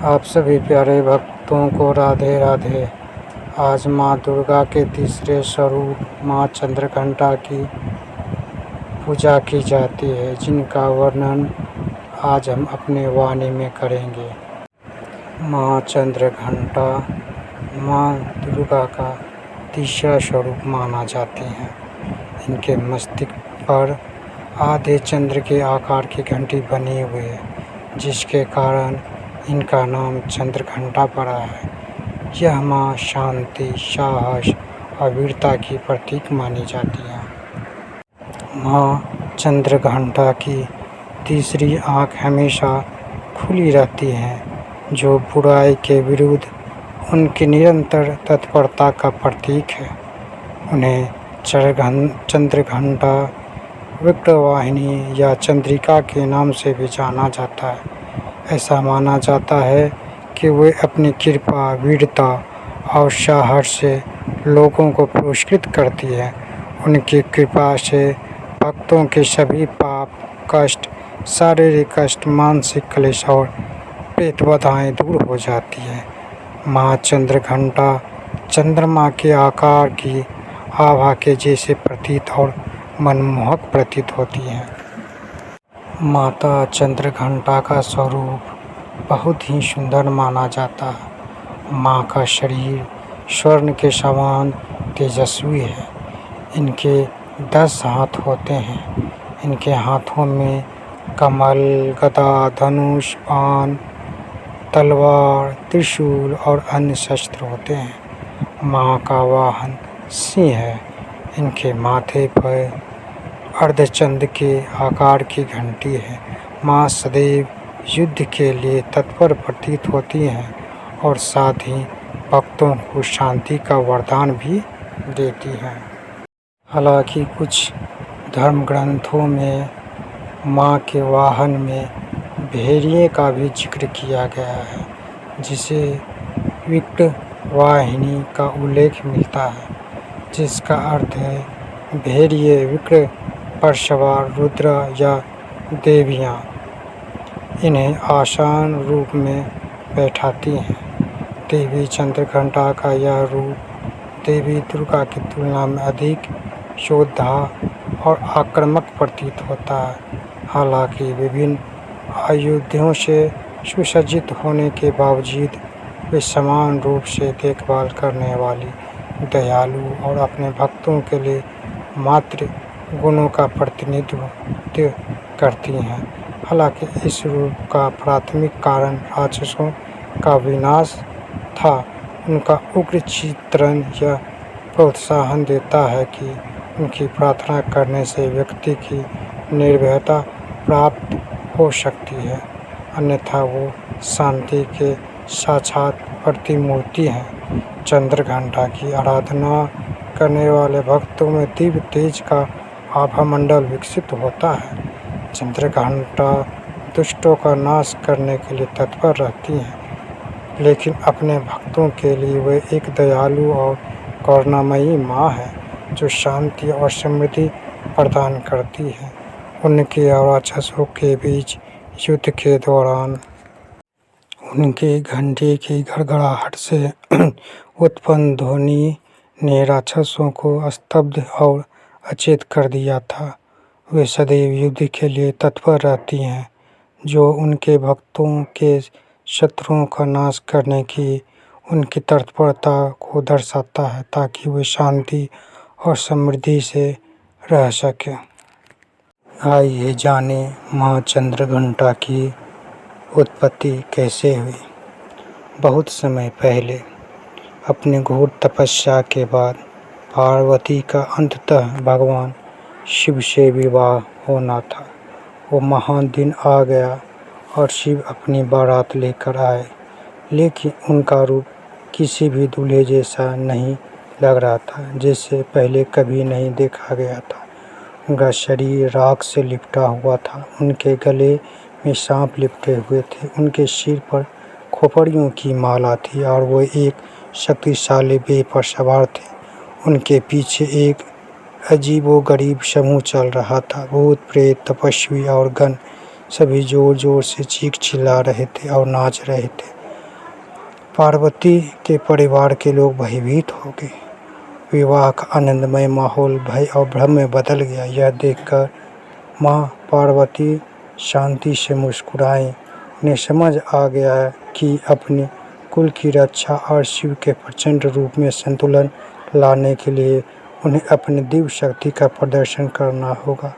आप सभी प्यारे भक्तों को राधे राधे। आज माँ दुर्गा के तीसरे स्वरूप माँ चंद्रघंटा की पूजा की जाती है, जिनका वर्णन आज हम अपने वाणी में करेंगे। माँ चंद्रघंटा माँ दुर्गा का तीसरा स्वरूप माना जाते हैं। इनके मस्तिष्क पर आधे चंद्र के आकार की घंटी बनी हुई है, जिसके कारण इनका नाम चंद्रघंटा पड़ा है। यह माँ शांति, साहस और वीरता की प्रतीक मानी जाती है। माँ चंद्रघंटा की तीसरी आँख हमेशा खुली रहती है, जो बुराई के विरुद्ध उनकी निरंतर तत्परता का प्रतीक है। उन्हें चंद्रघंटा, विक्रवाहिनी या चंद्रिका के नाम से भी जाना जाता है। ऐसा माना जाता है कि वे अपनी कृपा, वीरता और साहस से लोगों को पुरस्कृत करती है। उनकी कृपा से भक्तों के सभी पाप, कष्ट, शारीरिक कष्ट, मानसिक क्लेश और प्रेत बाधाएं दूर हो जाती है। माँ चंद्रघंटा चंद्रमा के आकार की आभा के जैसे प्रतीत और मनमोहक प्रतीत होती है। माता चंद्रघंटा का स्वरूप बहुत ही सुंदर माना जाता है। माँ का शरीर स्वर्ण के समान तेजस्वी है। इनके 10 हाथ होते हैं। इनके हाथों में कमल, गदा, धनुष, बाण, तलवार, त्रिशूल और अन्य शस्त्र होते हैं। माँ का वाहन सिंह है। इनके माथे पर अर्धचंद्र के आकार की घंटी है। माँ सदैव युद्ध के लिए तत्पर प्रतीत होती हैं और साथ ही भक्तों को शांति का वरदान भी देती हैं। हालांकि कुछ धर्म ग्रंथों में माँ के वाहन में भेड़िए का भी जिक्र किया गया है, जिसे विक्रवाहिनी का उल्लेख मिलता है, जिसका अर्थ है भेड़िए, विक्र पर सवार रुद्र या देवियाँ इन्हें आसान रूप में बैठाती हैं। देवी चंद्रघंटा का यह रूप देवी दुर्गा की तुलना में अधिक योद्धा और आक्रामक प्रतीत होता है। हालांकि विभिन्न आयुधों से सुसज्जित होने के बावजूद वे समान रूप से देखभाल करने वाली, दयालु और अपने भक्तों के लिए मातृ गुणों का प्रतिनिधित्व करती हैं। हालांकि इस रूप का प्राथमिक कारण राक्षसों का विनाश था। उनका उग्र चित्रण यह प्रोत्साहन देता है कि उनकी प्रार्थना करने से व्यक्ति की निर्भयता प्राप्त हो सकती है, अन्यथा वो शांति के साक्षात प्रतिमूर्ति हैं। चंद्रघंटा की आराधना करने वाले भक्तों में दिव्य तेज का आभा मंडल विकसित होता है। चंद्रघंटा दुष्टों का नाश करने के लिए तत्पर रहती हैं, लेकिन अपने भक्तों के लिए वे एक दयालु और करुणामयी माँ है, जो शांति और समृद्धि प्रदान करती है। उनके और राक्षसों के बीच युद्ध के दौरान उनके घंटे की गड़गड़ाहट से उत्पन्न ध्वनि ने राक्षसों को स्तब्ध और अचेत कर दिया था। वे सदैव युद्ध के लिए तत्पर रहती हैं, जो उनके भक्तों के शत्रुओं का नाश करने की उनकी तत्परता को दर्शाता है, ताकि वे शांति और समृद्धि से रह सकें। आइए जाने माँ चंद्रघंटा की उत्पत्ति कैसे हुई। बहुत समय पहले अपने घोर तपस्या के बाद पार्वती का अंततः भगवान शिव से विवाह होना था। वो महान दिन आ गया और शिव अपनी बारात लेकर आए, लेकिन उनका रूप किसी भी दूल्हे जैसा नहीं लग रहा था, जैसे पहले कभी नहीं देखा गया था। उनका शरीर राख से लिपटा हुआ था, उनके गले में सांप लिपटे हुए थे, उनके सिर पर खोपड़ियों की माला थी और वो एक शक्तिशाली बेल पर सवार थे। उनके पीछे एक अजीबोगरीब समूह चल रहा था। भूत, प्रेत, तपस्वी और गण सभी जोर जोर से चीख चिल्ला रहे थे और नाच रहे थे। पार्वती के परिवार के लोग भयभीत हो गए। विवाह का आनंदमय माहौल भय और भ्रम में बदल गया। यह देखकर माँ पार्वती शांति से मुस्कुराई। उन्हें समझ आ गया कि अपने कुल की रक्षा और शिव के प्रचंड रूप में संतुलन लाने के लिए उन्हें अपनी दिव्य शक्ति का प्रदर्शन करना होगा।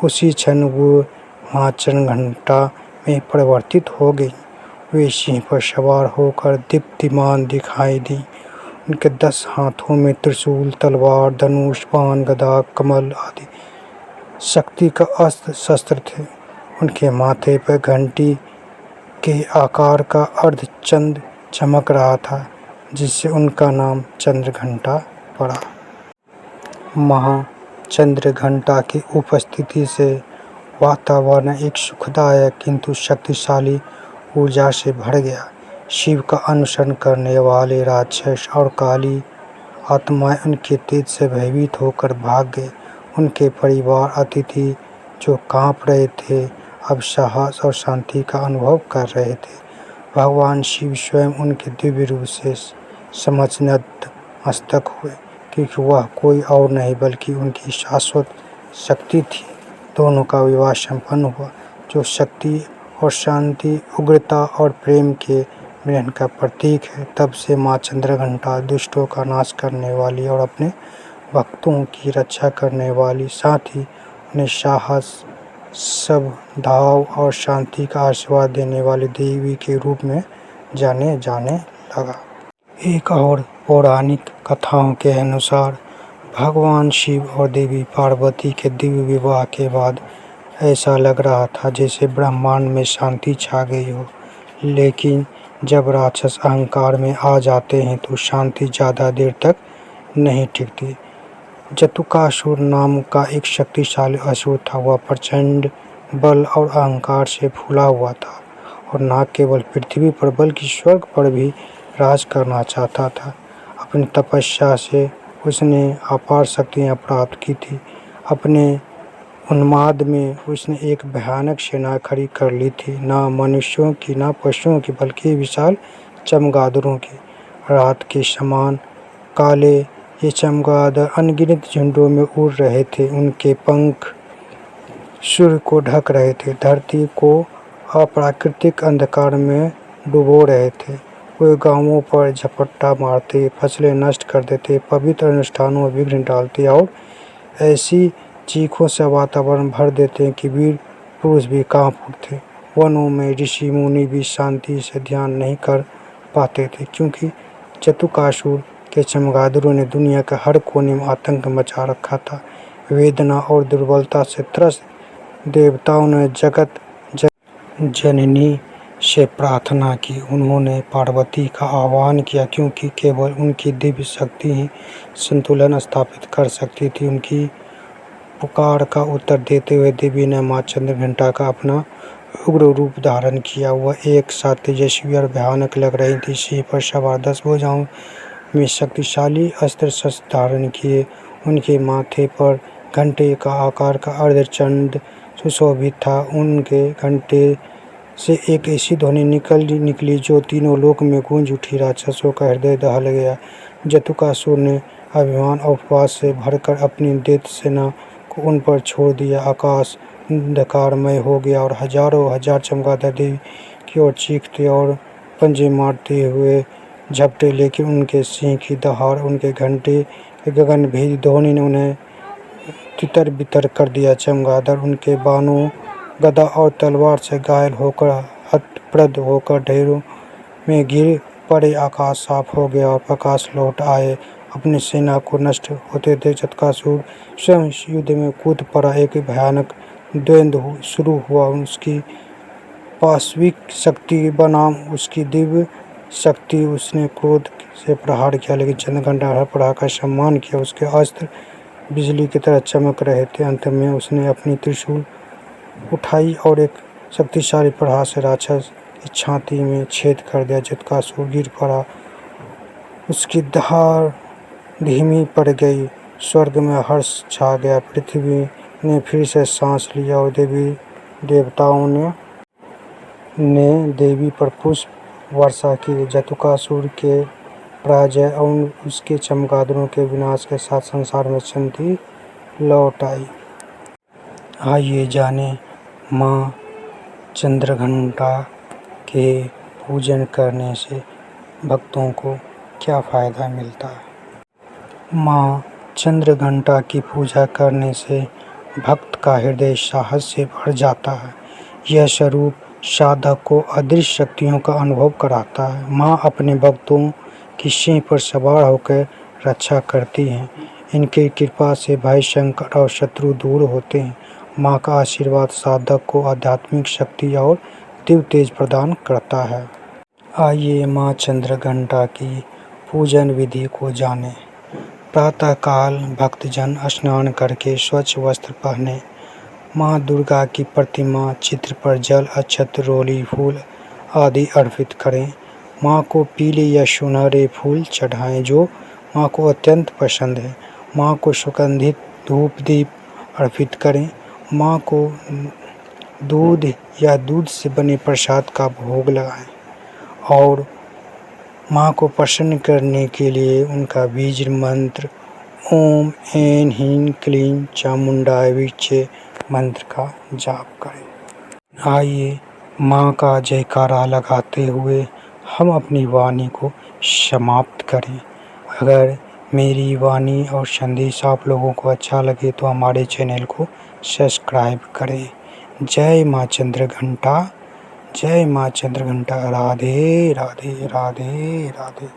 उसी क्षण वो माँ चंद्रघंटा में परिवर्तित हो गई। वे सिंह पर सवार होकर दीप्तिमान दिखाई दी। उनके 10 हाथों में त्रिशूल, तलवार, धनुष, बाण, गदा, कमल आदि शक्ति का अस्त्र शस्त्र थे। उनके माथे पर घंटी के आकार का अर्धचंद्र चमक रहा था, जिससे उनका नाम चंद्रघंटा पड़ा। महाचंद्रघंटा की उपस्थिति से वातावरण एक सुखदायक किंतु शक्तिशाली ऊर्जा से भर गया। शिव का अनुसरण करने वाले राक्षस और काली आत्माएं उनके तेज से भयभीत होकर भाग गए। उनके परिवार अतिथि जो कांप रहे थे, अब साहस और शांति का अनुभव कर रहे थे। भगवान शिव स्वयं उनके दिव्य रूप से समझ नतमस्तक हुए, क्योंकि वह कोई और नहीं बल्कि उनकी शाश्वत शक्ति थी। दोनों का विवाह संपन्न हुआ, जो शक्ति और शांति, उग्रता और प्रेम के मिलन का प्रतीक है। तब से माँ चंद्रघंटा दुष्टों का नाश करने वाली और अपने भक्तों की रक्षा करने वाली, साथ ही उन्हें साहस, सद्भाव और शांति का आशीर्वाद देने वाली देवी के रूप में जाने लगा। एक और पौराणिक कथाओं के अनुसार भगवान शिव और देवी पार्वती के दिव्य विवाह के बाद ऐसा लग रहा था जैसे ब्रह्मांड में शांति छा गई हो। लेकिन जब राक्षस अहंकार में आ जाते हैं तो शांति ज़्यादा देर तक नहीं टिकती। जटासुर नाम का एक शक्तिशाली असुर था। वह प्रचंड बल और अहंकार से फूला हुआ था और न केवल पृथ्वी पर बल्कि स्वर्ग पर भी राज करना चाहता था। अपनी तपस्या से उसने अपार शक्तियाँ प्राप्त की थी। अपने उन्माद में उसने एक भयानक सेना खड़ी कर ली थी, न मनुष्यों की न पशुओं की बल्कि विशाल चमगादड़ों की। रात के समान काले ये चमगादड़ अनगिनत झुंडों में उड़ रहे थे। उनके पंख सूर्य को ढक रहे थे, धरती को अप्राकृतिक अंधकार में डुबो रहे थे। वे गांवों पर झपट्टा मारते, फसलें नष्ट कर देते, पवित्र अनुष्ठानों में विघ्न डालते और ऐसी चीखों से वातावरण भर देते कि वीर पुरुष भी कांप उठते। वनों में ऋषि मुनि भी शांति से ध्यान नहीं कर पाते थे, क्योंकि जटासुर के चमगादड़ों ने दुनिया के हर कोने में आतंक मचा रखा था। वेदना और दुर्बलता से त्रस्त देवताओं ने जगत जननी से प्रार्थना की। उन्होंने पार्वती का आह्वान किया, क्योंकि केवल उनकी दिव्य शक्ति ही संतुलन स्थापित कर सकती थी। उनकी पुकार का उत्तर देते हुए देवी ने माँ चंद्रघंटा का अपना उग्र रूप धारण किया। वह एक साथ तेजस्वी और भयानक लग रही थी। सिंह पर सवार 10 भुजाओं में शक्तिशाली अस्त्र शस्त्र धारण किए। उनके माथे पर घंटे का आकार का अर्धचंद्र सुशोभित था। उनके घंटे से एक ऐसी ध्वनि निकली जो तीनों लोक में गूंज उठी। राक्षसों का हृदय दहल गया। जटासुर ने अभिमान और उपवास से भरकर अपनी दैत्य सेना को उन पर छोड़ दिया। आकाश अंधकारमय हो गया और हजारों हजार चमगादड़ देवी की ओर चीखते और पंजे मारते हुए झपटे, लेकिन उनके सिंह की दहाड़, उनके घंटे के गगनभेदी ध्वनि ने उन्हें तितर बितर कर दिया। चमगादड़ उनके बाणों, गदा और तलवार से घायल होकर हतप्रद होकर ढेरों में गिर पड़े। आकाश साफ हो गया और प्रकाश लौट आए। अपनी सेना को नष्ट होते देख जटासुर स्वयं युद्ध में कूद पड़ा। एक भयानक द्वंद्व शुरू हुआ। उसकी पाशविक शक्ति बनाम उसकी दिव्य शक्ति। उसने क्रोध से प्रहार किया, लेकिन चंद्रघंटा हर प्रहार का सम्मान किया। उसके अस्त्र बिजली की तरह चमक रहे थे। अंत में उसने अपनी त्रिशूल उठाई और एक शक्तिशाली प्रहार से राक्षस की छाती में छेद कर दिया। जटासुर गिर पड़ा। उसकी दहाड़ धीमी पड़ गई। स्वर्ग में हर्ष छा गया। पृथ्वी ने फिर से सांस लिया और देवी देवताओं ने देवी पर पुष्प वर्षा की जटासुर के पराजय और उसके चमगादड़ों के विनाश के साथ संसार में शांति लौट आई। आइए जाने माँ चंद्रघंटा के पूजन करने से भक्तों को क्या फायदा मिलता है। माँ चंद्रघंटा की पूजा करने से भक्त का हृदय साहस से भर जाता है। यह स्वरूप साधक को अदृश्य शक्तियों का अनुभव कराता है। माँ अपने भक्तों की सिंह पर सवार होकर रक्षा करती हैं। इनकी कृपा से भय, संकट और शत्रु दूर होते हैं। माँ का आशीर्वाद साधक को आध्यात्मिक शक्ति और दिव्य तेज प्रदान करता है। आइए माँ चंद्रघंटा की पूजन विधि को जानें। प्रातःकाल भक्तजन स्नान करके स्वच्छ वस्त्र पहने माँ दुर्गा की प्रतिमा चित्र पर जल, अक्षत, रोली, फूल आदि अर्पित करें। माँ को पीले या सुनहरे फूल चढ़ाएं जो माँ को अत्यंत पसंद है। माँ को सुगंधित धूप दीप अर्पित करें। माँ को दूध या दूध से बने प्रसाद का भोग लगाएं और माँ को प्रसन्न करने के लिए उनका बीज मंत्र ओम ऐं ह्रीं क्लीं चामुंडाय विच्चे मंत्र का जाप करें। आइए माँ का जयकारा लगाते हुए हम अपनी वाणी को समाप्त करें। अगर मेरी वाणी और संदेश आप लोगों को अच्छा लगे तो हमारे चैनल को सब्सक्राइब करें। जय माँ चंद्रघंटा, जय माँ चंद्रघंटा। राधे राधे राधे राधे।